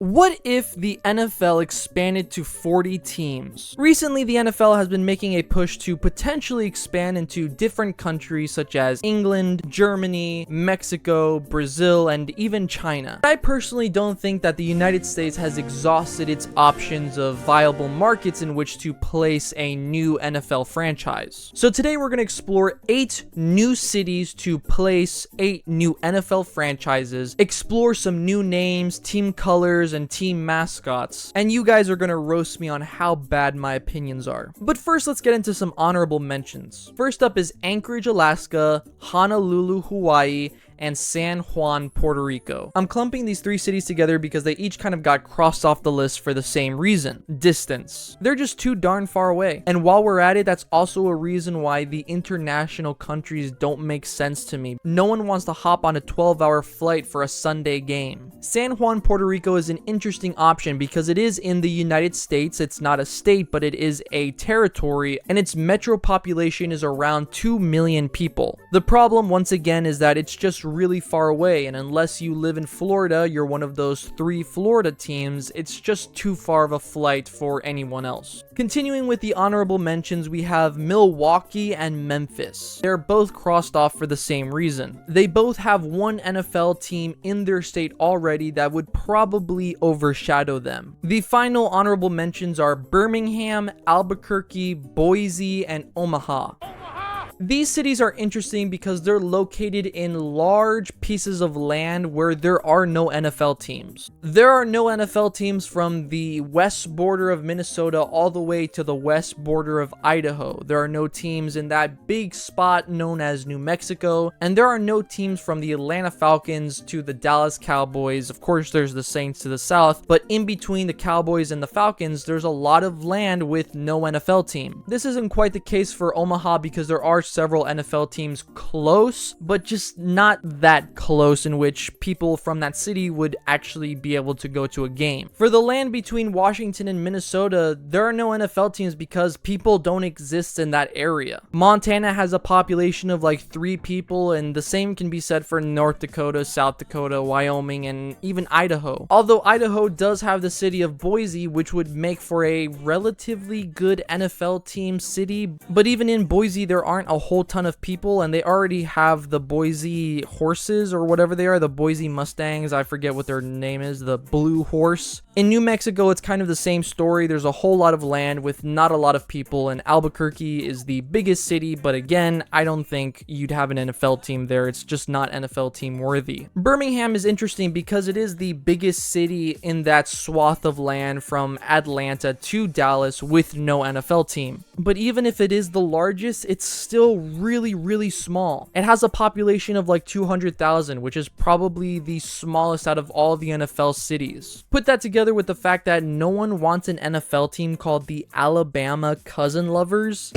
What if the NFL expanded to 40 teams? Recently, the NFL has been making a push to potentially expand into different countries such as England, Germany, Mexico, Brazil, and even China. I personally don't think that the United States has exhausted its options of viable markets in which to place a new NFL franchise. So today we're going to explore 8 new cities to place 8 new NFL franchises, explore some new names, team colors, and team mascots, and you guys are gonna roast me on how bad my opinions are. But first, let's get into some honorable mentions. First up is Anchorage, Alaska, Honolulu, Hawaii, and San Juan, Puerto Rico. I'm clumping these 3 cities together because they each kind of got crossed off the list for the same reason: distance. They're just too darn far away. And while we're at it, that's also a reason why the international countries don't make sense to me. No one wants to hop on a 12-hour flight for a Sunday game. San Juan, Puerto Rico is an interesting option because it is in the United States. It's not a state, but it is a territory, and its metro population is around 2 million people. The problem, once again, is that it's just really far away, and unless you live in Florida, you're one of those 3 Florida teams, it's just too far of a flight for anyone else. Continuing with the honorable mentions, we have Milwaukee and Memphis. They're both crossed off for the same reason. They both have one NFL team in their state already that would probably overshadow them. The final honorable mentions are Birmingham, Albuquerque, Boise, and Omaha. These cities are interesting because they're located in large pieces of land where there are no NFL teams. There are no NFL teams from the west border of Minnesota all the way to the west border of Idaho. There are no teams in that big spot known as New Mexico, and there are no teams from the Atlanta Falcons to the Dallas Cowboys. Of course, there's the Saints to the south, but in between the Cowboys and the Falcons, there's a lot of land with no NFL team. This isn't quite the case for Omaha because there are several NFL teams close, but just not that close in which people from that city would actually be able to go to a game. For the land between Washington and Minnesota, there are no NFL teams because people don't exist in that area. Montana has a population of like 3 people, and the same can be said for North Dakota, South Dakota, Wyoming, and even Idaho. Although Idaho does have the city of Boise, which would make for a relatively good NFL team city, but even in Boise, there aren't a whole ton of people, and they already have the Boise horses or whatever they are, the Boise Mustangs. I forget what their name is, the Blue Horse. In New Mexico, it's kind of the same story. There's a whole lot of land with not a lot of people, and Albuquerque is the biggest city, but again, I don't think you'd have an NFL team there. It's just not NFL team worthy. Birmingham is interesting because it is the biggest city in that swath of land from Atlanta to Dallas with no NFL team. But even if it is the largest, it's still really small. It has a population of like 200,000, which is probably the smallest out of all the NFL cities. Put that together with the fact that no one wants an NFL team called the Alabama Cousin Lovers,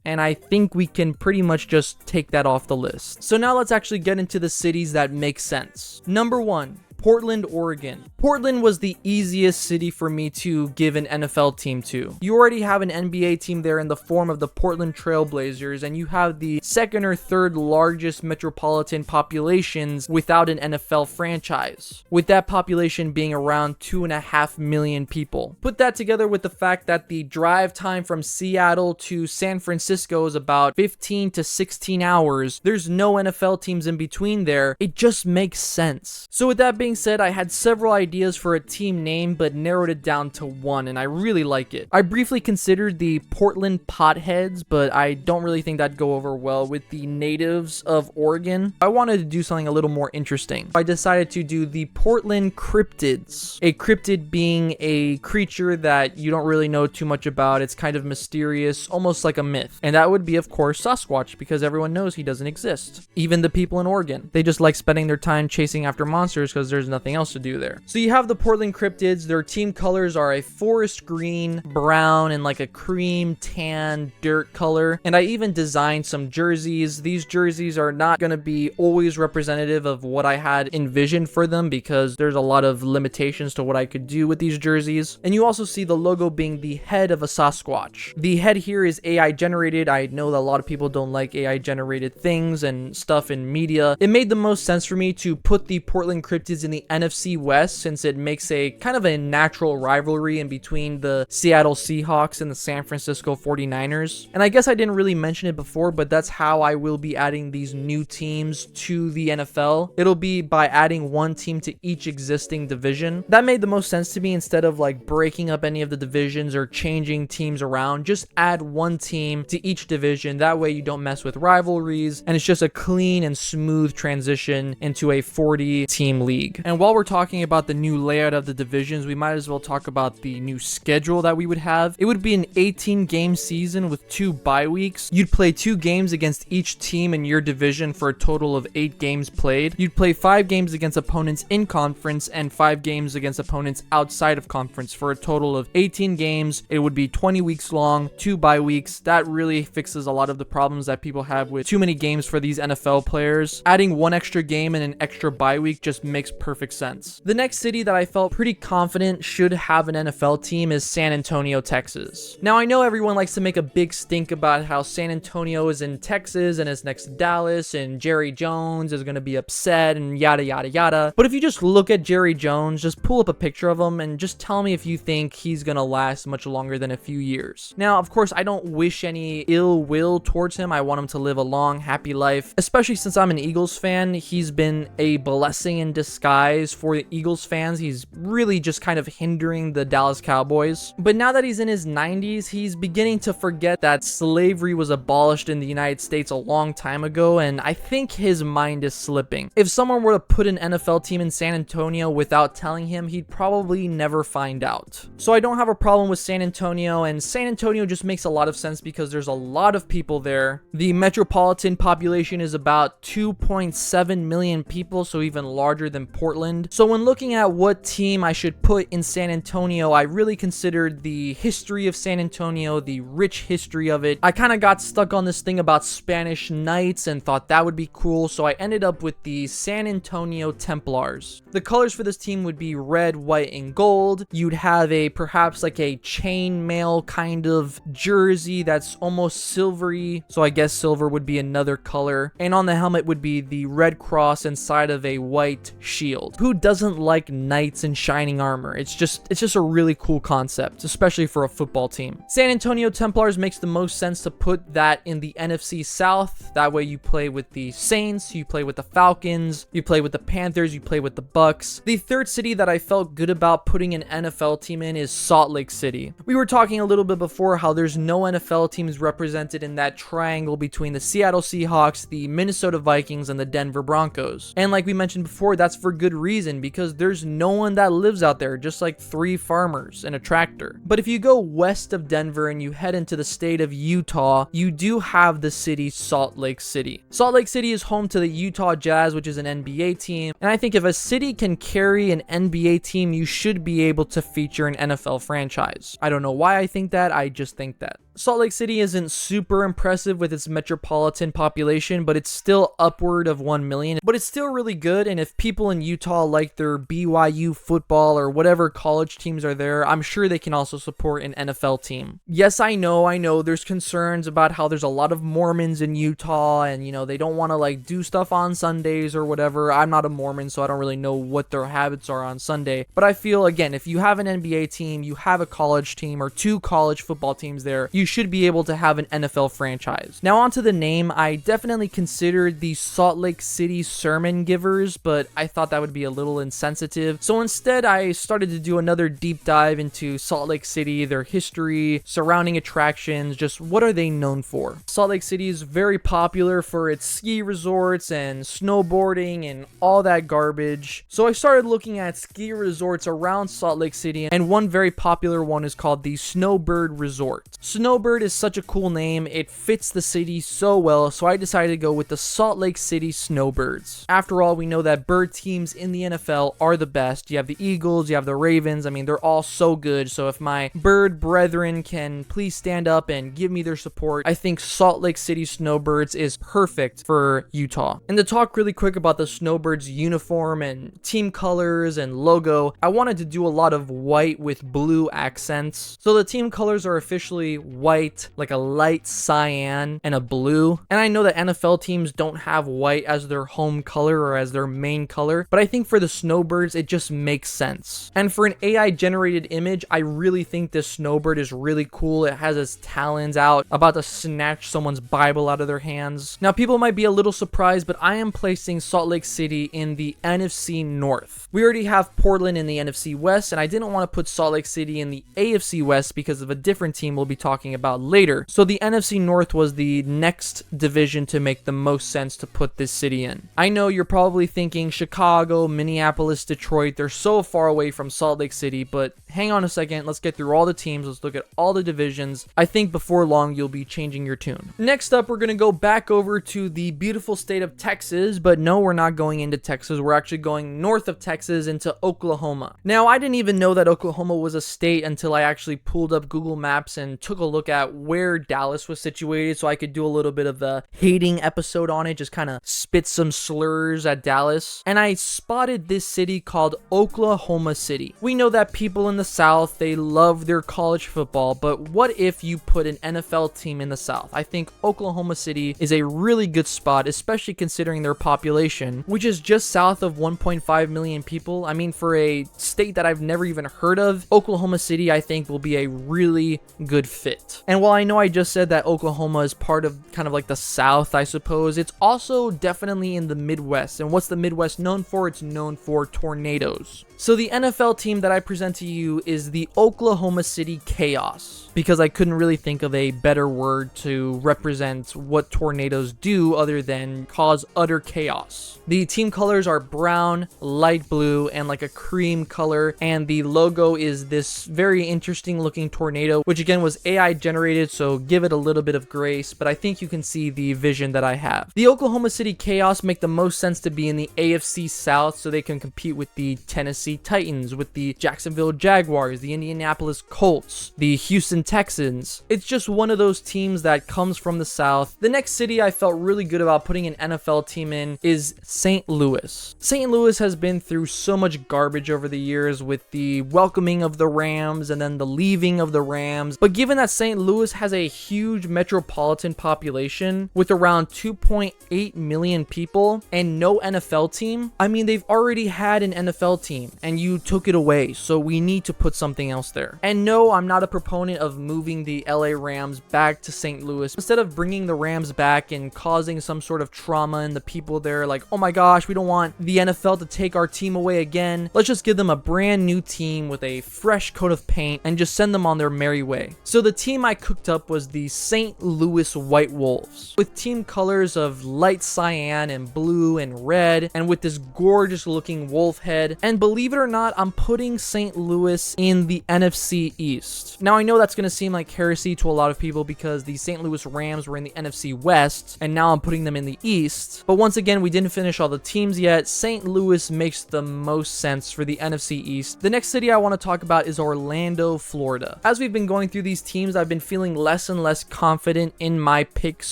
and I think we can pretty much just take that off the list. So now let's actually get into the cities that make sense. Number 1, Portland, Oregon. Portland was the easiest city for me to give an NFL team to. You already have an NBA team there in the form of the Portland Trail Blazers, and you have the 2nd or 3rd largest metropolitan populations without an NFL franchise, with that population being around 2.5 million people. Put that together with the fact that the drive time from Seattle to San Francisco is about 15 to 16 hours. There's no NFL teams in between there. It just makes sense. So with that being said, I had several ideas for a team name, but narrowed it down to one, and I really like it. I briefly considered the Portland Potheads, but I don't really think that'd go over well with the natives of Oregon. I wanted to do something a little more interesting. I decided to do the Portland Cryptids. A cryptid being a creature that you don't really know too much about. It's kind of mysterious, almost like a myth. And that would be, of course, Sasquatch, because everyone knows he doesn't exist. Even the people in Oregon. They just like spending their time chasing after monsters because there's nothing else to do there. So you have the Portland Cryptids. Their team colors are a forest green, brown, and like a cream tan dirt color. And I even designed some jerseys. These jerseys are not going to be always representative of what I had envisioned for them because there's a lot of limitations to what I could do with these jerseys. And you also see the logo being the head of a Sasquatch. The head here is AI generated. I know that a lot of people don't like AI generated things and stuff in media. It made the most sense for me to put the Portland Cryptids in the NFC West, since it makes a kind of a natural rivalry in between the Seattle Seahawks and the San Francisco 49ers. And I guess I didn't really mention it before, but that's how I will be adding these new teams to the NFL. It'll be by adding one team to each existing division. That made the most sense to me. Instead of like breaking up any of the divisions or changing teams around, just add one team to each division. That way you don't mess with rivalries, and it's just a clean and smooth transition into a 40-team league. And while we're talking about the new layout of the divisions, we might as well talk about the new schedule that we would have. It would be an 18-game season with 2 bye weeks. You'd play 2 games against each team in your division for a total of 8 games played. You'd play 5 games against opponents in conference and 5 games against opponents outside of conference for a total of 18 games. It would be 20 weeks long, 2 bye weeks. That really fixes a lot of the problems that people have with too many games for these NFL players. Adding 1 extra game and an extra bye week just makes perfect sense. The next city that I felt pretty confident should have an NFL team is San Antonio, Texas. Now, I know everyone likes to make a big stink about how San Antonio is in Texas and is next to Dallas, and Jerry Jones is going to be upset and yada yada yada. But if you just look at Jerry Jones, just pull up a picture of him and just tell me if you think he's going to last much longer than a few years. Now, of course, I don't wish any ill will towards him. I want him to live a long, happy life, especially since I'm an Eagles fan. He's been a blessing in disguise for the Eagles fans. He's really just kind of hindering the Dallas Cowboys. But now that he's in his 90s, he's beginning to forget that slavery was abolished in the United States a long time ago, and I think his mind is slipping. If someone were to put an NFL team in San Antonio without telling him, he'd probably never find out. So I don't have a problem with San Antonio, and San Antonio just makes a lot of sense because there's a lot of people there. The metropolitan population is about 2.7 million people, so even larger than Portland. So when looking at what team I should put in San Antonio, I really considered the history of San Antonio, the rich history of it. I kind of got stuck on this thing about Spanish Knights and thought that would be cool, so I ended up with the San Antonio Templars. The colors for this team would be red, white, and gold. You'd have perhaps like a chainmail kind of jersey that's almost silvery, so I guess silver would be another color. And on the helmet would be the red cross inside of a white shield. Who doesn't like knights in shining armor? It's just a really cool concept, especially for a football team. San Antonio Templars makes the most sense to put that in the NFC South. That way you play with the Saints, you play with the Falcons, you play with the Panthers, you play with the Bucks. The third city that I felt good about putting an NFL team in is Salt Lake City. We were talking a little bit before how there's no NFL teams represented in that triangle between the Seattle Seahawks, the Minnesota Vikings, and the Denver Broncos. And like we mentioned before, that's for good reason, because there's no one that lives out there, just like 3 farmers and a tractor. But if you go west of Denver and you head into the state of Utah, you do have the city Salt Lake City. Salt Lake City is home to the Utah Jazz, which is an NBA team. And I think if a city can carry an NBA team, you should be able to feature an NFL franchise. I don't know why I think that, I just think that. Salt Lake City isn't super impressive with its metropolitan population, but it's still upward of 1 million. But it's still really good, and if people in Utah like their BYU football or whatever college teams are there, I'm sure they can also support an NFL team. Yes, I know, there's concerns about how there's a lot of Mormons in Utah, and they don't want to like do stuff on Sundays or whatever. I'm not a Mormon, so I don't really know what their habits are on Sunday. But I feel, again, if you have an NBA team, you have a college team or 2 college football teams there, you should be able to have an NFL franchise. Now onto the name, I definitely considered the Salt Lake City Sermon Givers, but I thought that would be a little insensitive. So instead, I started to do another deep dive into Salt Lake City, their history, surrounding attractions, just what are they known for. Salt Lake City is very popular for its ski resorts and snowboarding and all that garbage. So I started looking at ski resorts around Salt Lake City, and one very popular one is called the Snowbird Resort. Snowbird is such a cool name, it fits the city so well, so I decided to go with the Salt Lake City Snowbirds. After all, we know that bird teams in the NFL are the best. You have the Eagles, you have the Ravens, I mean, they're all so good, so if my bird brethren can please stand up and give me their support, I think Salt Lake City Snowbirds is perfect for Utah. And to talk really quick about the Snowbirds uniform and team colors and logo, I wanted to do a lot of white with blue accents. So the team colors are officially white white, like a light cyan, and a blue. And I know that NFL teams don't have white as their home color or as their main color, but I think for the snowbirds, it just makes sense. And for an AI generated image, I really think this snowbird is really cool. It has its talons out, about to snatch someone's Bible out of their hands. Now, people might be a little surprised, but I am placing Salt Lake City in the NFC North. We already have Portland in the NFC West, and I didn't want to put Salt Lake City in the AFC West because of a different team we'll be talking about later. So the NFC North was the next division to make the most sense to put this city in. I know you're probably thinking Chicago, Minneapolis, Detroit, they're so far away from Salt Lake City, but hang on a second, let's get through all the teams, let's look at all the divisions. I think before long you'll be changing your tune. Next up, we're going to go back over to the beautiful state of Texas, but no, we're not going into Texas, we're actually going north of Texas into Oklahoma. Now, I didn't even know that Oklahoma was a state until I actually pulled up Google Maps and took a look at where Dallas was situated so I could do a little bit of the hating episode on it, just kind of spit some slurs at Dallas. And I spotted this city called Oklahoma City. We know that people in the South, they love their college football, but what if you put an NFL team in the South? I think Oklahoma City is a really good spot, especially considering their population, which is just south of 1.5 million people. I mean, for a state that I've never even heard of, Oklahoma City, I think, will be a really good fit. And while I know I just said that Oklahoma is part of kind of like the South, I suppose, it's also definitely in the Midwest. And what's the Midwest known for? It's known for tornadoes. So the NFL team that I present to you is the Oklahoma City Chaos, because I couldn't really think of a better word to represent what tornadoes do other than cause utter chaos. The team colors are brown, light blue, and like a cream color, and the logo is this very interesting looking tornado, which again was AI generated, so give it a little bit of grace, but I think you can see the vision that I have. The Oklahoma City Chaos make the most sense to be in the AFC South so they can compete with the Tennessee Titans, with the Jacksonville Jaguars, the Indianapolis Colts, the Houston Texans. It's just one of those teams that comes from the South. The next city I felt really good about putting an NFL team in is St. Louis. St. Louis has been through so much garbage over the years with the welcoming of the Rams and then the leaving of the Rams. But given that St. Louis has a huge metropolitan population with around 2.8 million people and no NFL team, I mean, they've already had an NFL team and you took it away, so we need to put something else there. And no, I'm not a proponent of moving the LA Rams back to St. Louis. Instead of bringing the Rams back and causing some sort of trauma in the people there, like, oh my gosh, we don't want the NFL to take our team away again, let's just give them a brand new team with a fresh coat of paint and just send them on their merry way. So the team I cooked up was the St. Louis White Wolves, with team colors of light cyan and blue and red, and with this gorgeous looking wolf head. And believe it or not, I'm putting St. Louis in the NFC East. Now, I know that's going to seem like heresy to a lot of people because the St. Louis Rams were in the NFC West, and now I'm putting them in the East. But once again, we didn't finish all the teams yet. St. Louis makes the most sense for the NFC East. The next city I want to talk about is Orlando, Florida. As we've been going through these teams, I've been feeling less and less confident in my picks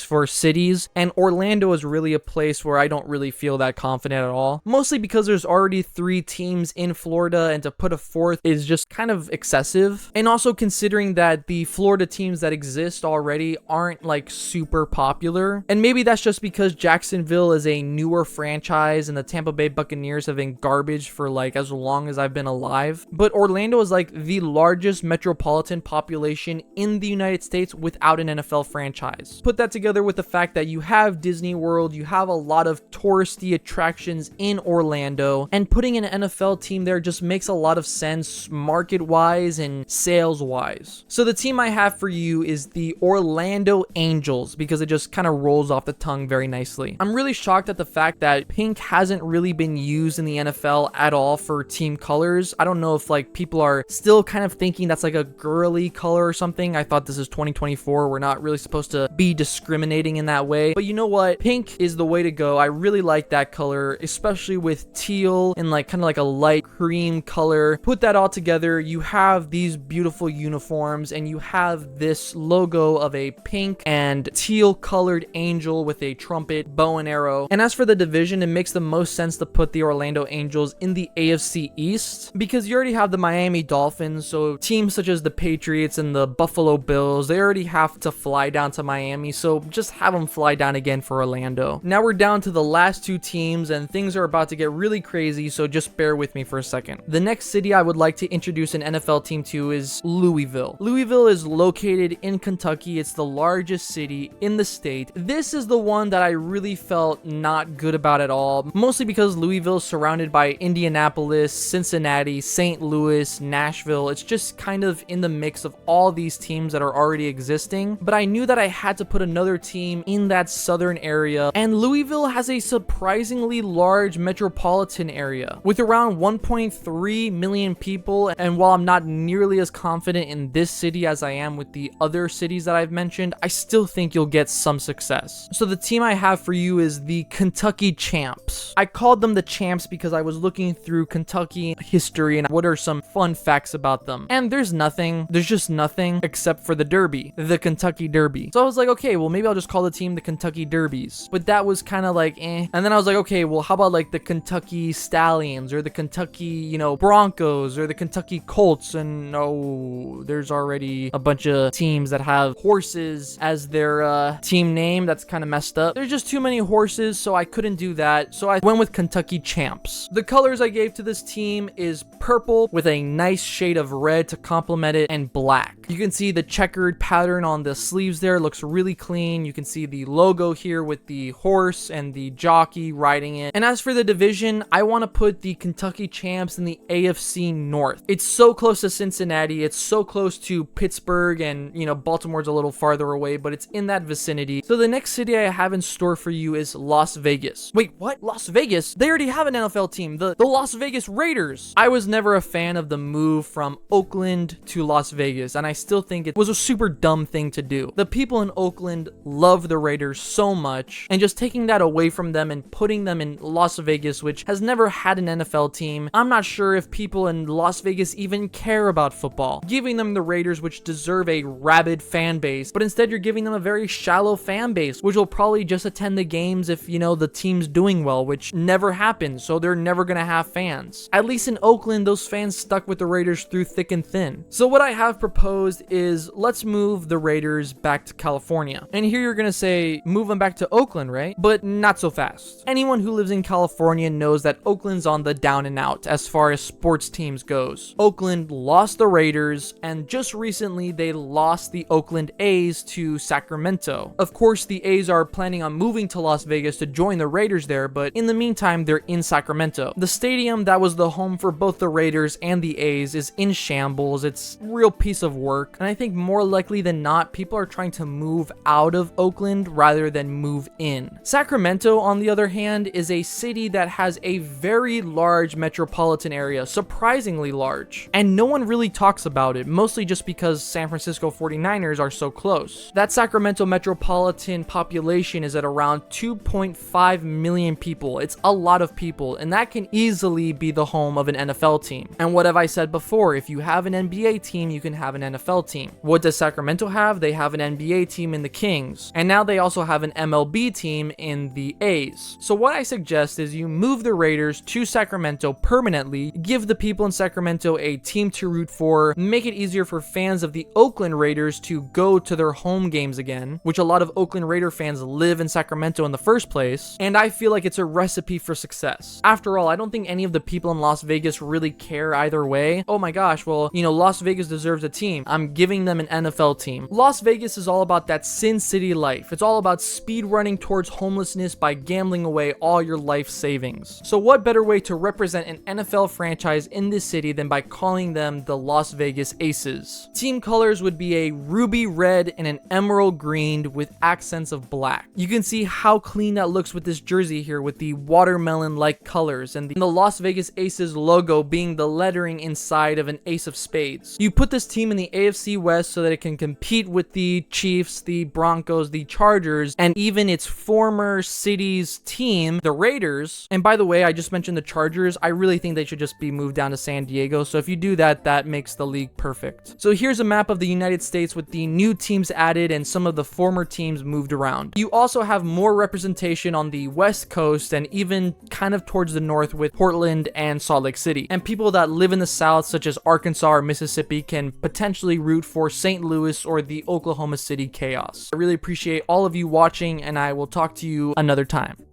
for cities, and Orlando is really a place where I don't really feel that confident at all. Mostly because there's already 3 teams in Florida, and to put a 4th is just kind of excessive. And also considering that the Florida teams that exist already aren't like super popular. And maybe that's just because Jacksonville is a newer franchise and the Tampa Bay Buccaneers have been garbage for like as long as I've been alive. But Orlando is like the largest metropolitan population in the United States without an NFL franchise. Put that together with the fact that you have Disney World, you have a lot of touristy attractions in Orlando, and putting an NFL team there just makes a lot of sense market-wise and sales-wise. So the team I have for you is the Orlando Angels because it just kind of rolls off the tongue very nicely. I'm really shocked at the fact that pink hasn't really been used in the NFL at all for team colors. I don't know if like people are still kind of thinking that's like a girly color or something. I thought this is 2024. We're not really supposed to be discriminating in that way. But you know what? Pink is the way to go. I really like that color, especially with teal and like kind of like a light cream color. Put that all together, you have these beautiful uniforms and you have this logo of a pink and teal colored angel with a trumpet, bow and arrow. And as for the division, it makes the most sense to put the Orlando Angels in the AFC East because you already have the Miami Dolphins, so teams such as the Patriots and the Buffalo Buffalo Bills. They already have to fly down to Miami, so just have them fly down again for Orlando. Now we're down to the last two teams, and things are about to get really crazy, so just bear with me for a second. The next city I would like to introduce an NFL team to is Louisville. Louisville is located in Kentucky. It's the largest city in the state. This is the one that I really felt not good about at all, mostly because Louisville is surrounded by Indianapolis, Cincinnati, St. Louis, Nashville. It's just kind of in the mix of all these teams that are already existing, but I knew that I had to put another team in that southern area, and Louisville has a surprisingly large metropolitan area with around 1.3 million people, and while I'm not nearly as confident in this city as I am with the other cities that I've mentioned, I still think you'll get some success. So the team I have for you is the Kentucky Champs. I called them the Champs because I was looking through Kentucky history and what are some fun facts about them, and there's just nothing except for the Derby, the Kentucky Derby. So I was like, okay, well maybe I'll just call the team the Kentucky Derbies, but that was kind of like and then I was like, okay, well how about like the Kentucky Stallions or the Kentucky, Broncos or the Kentucky Colts, and no, there's already a bunch of teams that have horses as their team name. That's kind of messed up. There's just too many horses, so I couldn't do that, so I went with Kentucky Champs. The colors I gave to this team is purple with a nice shade of red to complement it, and black. You can see the checkered pattern on the sleeves there, looks really clean. You can see the logo here with the horse and the jockey riding it. And as for the division, I want to put the Kentucky Champs in the AFC North. It's so close to Cincinnati, it's so close to Pittsburgh, and Baltimore's a little farther away, but it's in that vicinity. So the next city I have in store for you is Las Vegas. Wait, what? Las Vegas? They already have an NFL team, the Las Vegas Raiders. I was never a fan of the move from Oakland to Las Vegas, and I still think it was a super dumb thing to do. The people in Oakland love the Raiders so much, and just taking that away from them and putting them in Las Vegas, which has never had an NFL team, I'm not sure if people in Las Vegas even care about football. Giving them the Raiders, which deserve a rabid fan base, but instead you're giving them a very shallow fan base, which will probably just attend the games if, the team's doing well, which never happens, so they're never gonna have fans. At least in Oakland, those fans stuck with the Raiders through thick and thin. So what I have proposed is let's move the Raiders back to California. And here you're gonna say, move them back to Oakland, right? But not so fast. Anyone who lives in California knows that Oakland's on the down and out as far as sports teams goes. Oakland lost the Raiders, and just recently they lost the Oakland A's to Sacramento. Of course, the A's are planning on moving to Las Vegas to join the Raiders there, but in the meantime, they're in Sacramento. The stadium that was the home for both the Raiders and the A's is in shambles. It's a real piece of work, and I think more likely than not, people are trying to move out of Oakland rather than move in. Sacramento, on the other hand, is a city that has a very large metropolitan area, surprisingly large, and no one really talks about it, mostly just because San Francisco 49ers are so close. That Sacramento metropolitan population is at around 2.5 million people. It's a lot of people, and that can easily be the home of an NFL team. And what have I said before? If you have an NBA team, you can have an NFL team. What does Sacramento have? They have an NBA team in the Kings, and now they also have an MLB team in the A's. So what I suggest is you move the Raiders to Sacramento permanently, give the people in Sacramento a team to root for, make it easier for fans of the Oakland Raiders to go to their home games again, which a lot of Oakland Raider fans live in Sacramento in the first place, and I feel like it's a recipe for success. After all, I don't think any of the people in Las Vegas really care either way. Oh my gosh, well, Las Vegas deserves a team. I'm giving them an NFL team. Las Vegas is all about that Sin City life. It's all about speed running towards homelessness by gambling away all your life savings. So what better way to represent an NFL franchise in this city than by calling them the Las Vegas Aces? Team colors would be a ruby red and an emerald green with accents of black. You can see how clean that looks with this jersey here with the watermelon-like colors and the Las Vegas Aces logo being the lettering inside of an ace of spades. You put this team in the AFC West so that it can compete with the Chiefs, the Broncos, the Chargers, and even its former city's team, the Raiders. And by the way, I just mentioned the Chargers. I really think they should just be moved down to San Diego. So if you do that, that makes the league perfect. So here's a map of the United States with the new teams added and some of the former teams moved around. You also have more representation on the West Coast and even kind of towards the north with Portland and Salt Lake City. And people that live in the South, such as Arkansas or Mississippi, can potentially root for for St. Louis or the Oklahoma City Chaos. I really appreciate all of you watching, and I will talk to you another time.